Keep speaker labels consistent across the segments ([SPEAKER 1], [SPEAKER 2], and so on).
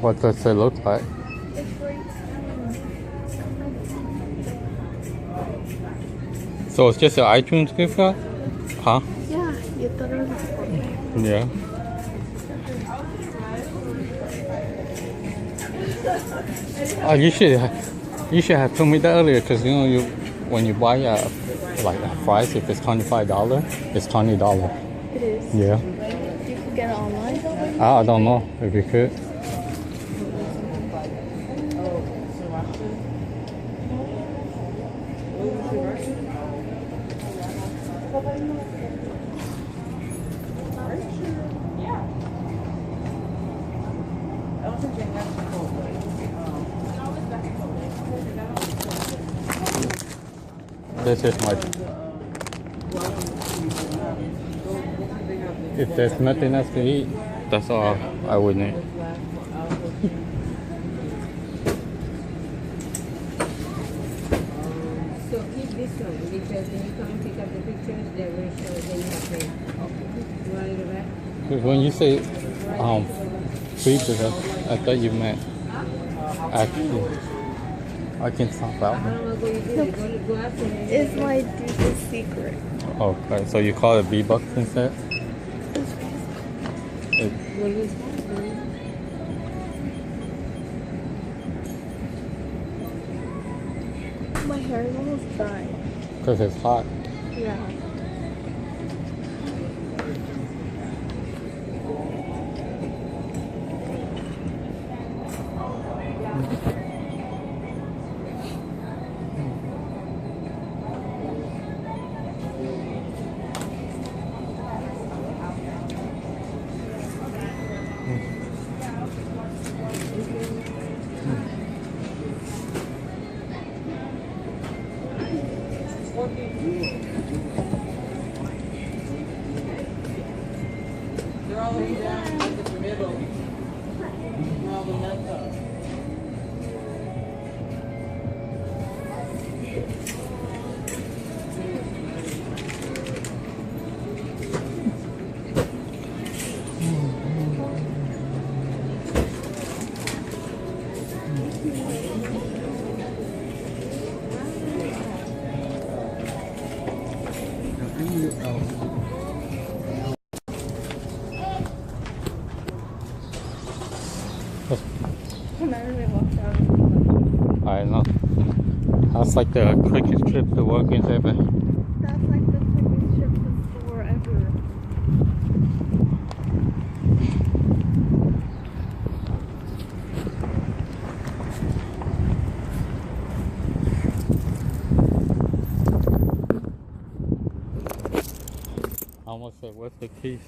[SPEAKER 1] What does it look like?
[SPEAKER 2] It's like,
[SPEAKER 1] So it's just an iTunes gift card? Huh?
[SPEAKER 2] yeah, you thought it was a phone.
[SPEAKER 1] Yeah. Oh, you should have told me that earlier, because you know when you buy like a fries, if it's $25, it's $20.
[SPEAKER 2] It is.
[SPEAKER 1] Yeah.
[SPEAKER 2] You can get it online.
[SPEAKER 1] I don't know if you could. This is my. If there's nothing else to eat, that's all I would need.
[SPEAKER 3] So keep this one because when you come and pick up the pictures, they will show that you have paid. You want to go back?
[SPEAKER 1] 'Cause when you say features, I thought you meant actually. I can talk
[SPEAKER 3] I
[SPEAKER 1] about
[SPEAKER 3] don't know what you do. Go after me.
[SPEAKER 2] It's my deepest secret.
[SPEAKER 1] Okay, so you call it V-Bucks instead?
[SPEAKER 3] Will you stop?
[SPEAKER 2] My hair is almost dry.
[SPEAKER 1] Because it's hot.
[SPEAKER 2] Yeah.
[SPEAKER 4] They're all laid down in the middle. All the nuts are.
[SPEAKER 2] Imagine we walked down.
[SPEAKER 1] I know. That's like the quickest trip to Watkins ever.
[SPEAKER 2] That's like the quickest trip to the store ever.
[SPEAKER 1] I almost said, what's the keys?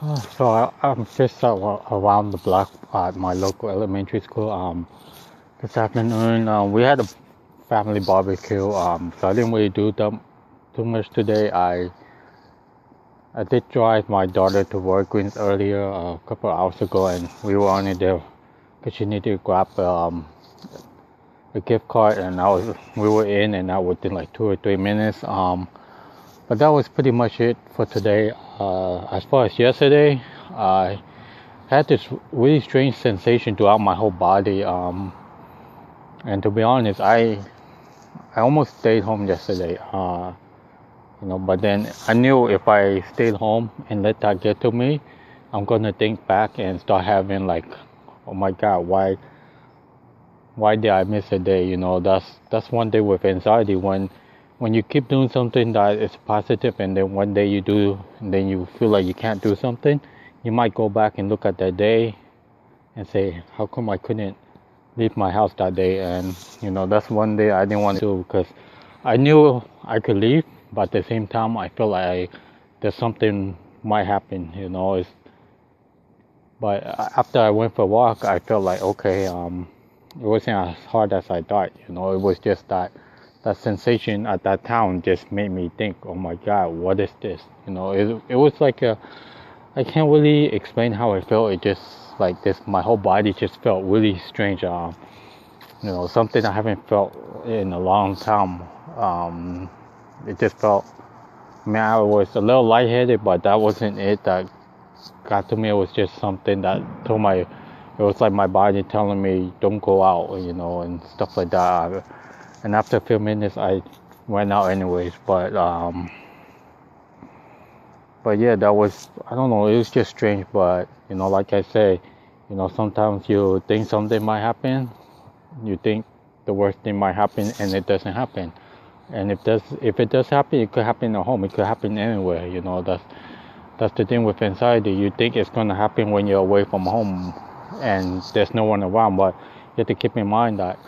[SPEAKER 1] So I'm just around the block at my local elementary school. This afternoon we had a family barbecue. So I didn't really do too much today. I did drive my daughter to Walgreens earlier a couple of hours ago, and we were only there because she needed to grab a gift card, and we were in and out within like 2 or 3 minutes. But that was pretty much it for today. As far as yesterday, I had this really strange sensation throughout my whole body. And to be honest, I almost stayed home yesterday. But then I knew if I stayed home and let that get to me, I'm gonna think back and start having like, oh my God, why did I miss a day? That's one day with anxiety when you keep doing something that is positive, and then one day you do, and then you feel like you can't do something, you might go back and look at that day and say, how come I couldn't leave my house that day? And that's one day I didn't want to do, because I knew I could leave, but at the same time I felt like there's something might happen. But after I went for a walk, I felt like, okay, it wasn't as hard as I thought. It was just that sensation at that town just made me think, oh my God, what is this? It was like I can't really explain how I felt. It just like this, my whole body just felt really strange. Something I haven't felt in a long time. It just felt, I was a little lightheaded, but that wasn't it that got to me. It was just something that it was like my body telling me, don't go out, and stuff like that. And after a few minutes, I went out anyways. But yeah, that was, I don't know, it was just strange. But, like I say, sometimes you think something might happen. You think the worst thing might happen, and it doesn't happen. And if it does happen, it could happen at home. It could happen anywhere. That's the thing with anxiety. You think it's going to happen when you're away from home and there's no one around. But you have to keep in mind that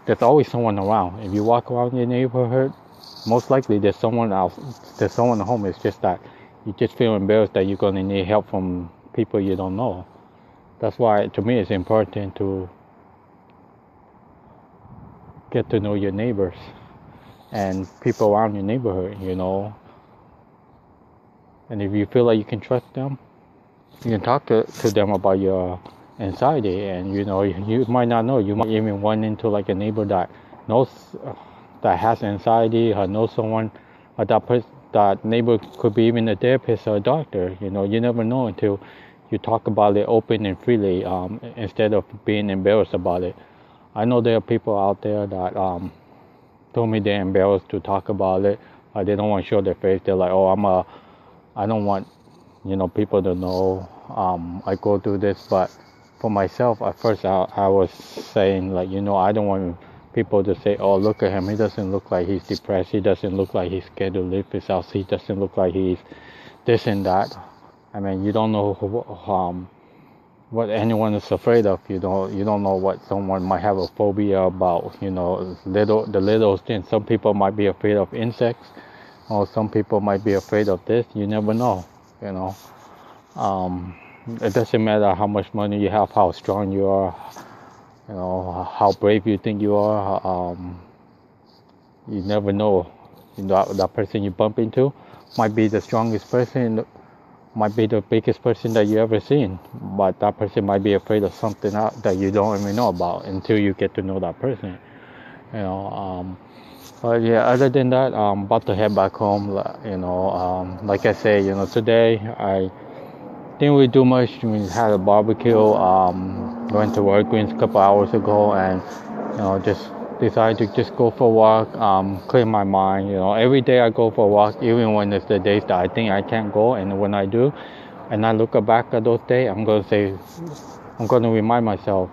[SPEAKER 1] there's always someone around. If you walk around your neighborhood, most likely there's someone else. There's someone at home. It's just that you just feel embarrassed that you're going to need help from people you don't know. That's why, to me, it's important to get to know your neighbors and people around your neighborhood, And if you feel like you can trust them, you can talk to them about your anxiety. And you might not know, you might even run into like a neighbor that knows that has anxiety, or knows someone, or that neighbor could be even a therapist or a doctor. You never know until you talk about it open and freely, instead of being embarrassed about it. I know there are people out there that told me they're embarrassed to talk about it, or they don't want to show their face. They're like, oh, I don't want people to know I go through this. But for myself, at first I was saying like, I don't want people to say, oh, look at him, he doesn't look like he's depressed, he doesn't look like he's scared to leave his house, he doesn't look like he's this and that. I mean, you don't know what anyone is afraid of. You don't know what someone might have a phobia about. The little things. Some people might be afraid of insects, or some people might be afraid of this. You never know. It doesn't matter how much money you have, how strong you are, how brave you think you are. You never know. That person you bump into might be the strongest person, might be the biggest person that you ever seen, but that person might be afraid of something that you don't even know about until you get to know that person. But yeah, other than that, I'm about to head back home. Like I say, today I didn't really do much. We had a barbecue. Went to Walgreens a couple hours ago, and just decided to just go for a walk, clear my mind. Every day I go for a walk, even when it's the days that I think I can't go, and when I do, and I look back at those days, I'm going to remind myself,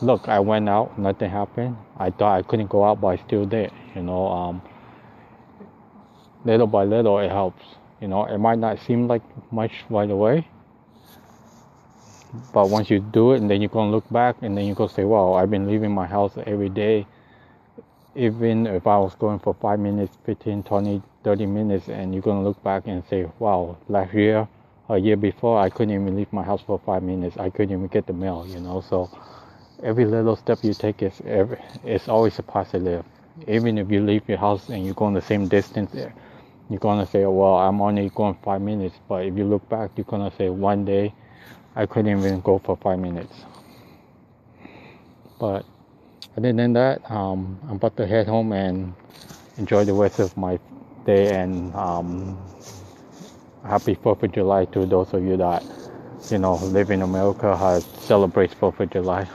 [SPEAKER 1] look, I went out, nothing happened. I thought I couldn't go out, but I still did. Little by little, it helps. It might not seem like much right away, but once you do it, and then you're going to look back, and then you're going to say, wow, I've been leaving my house every day, even if I was going for 5 minutes, 15, 20, 30 minutes, and you're going to look back and say, wow, last year a year before, I couldn't even leave my house for 5 minutes. I couldn't even get the mail, you know. So every little step you take is always a positive. Even if you leave your house and you're going the same distance, you're gonna say, well, I'm only going 5 minutes. But if you look back, you're gonna say, one day I couldn't even go for 5 minutes. But other than that, I'm about to head home and enjoy the rest of my day. And happy 4th of July to those of you that, live in America, celebrates 4th of July.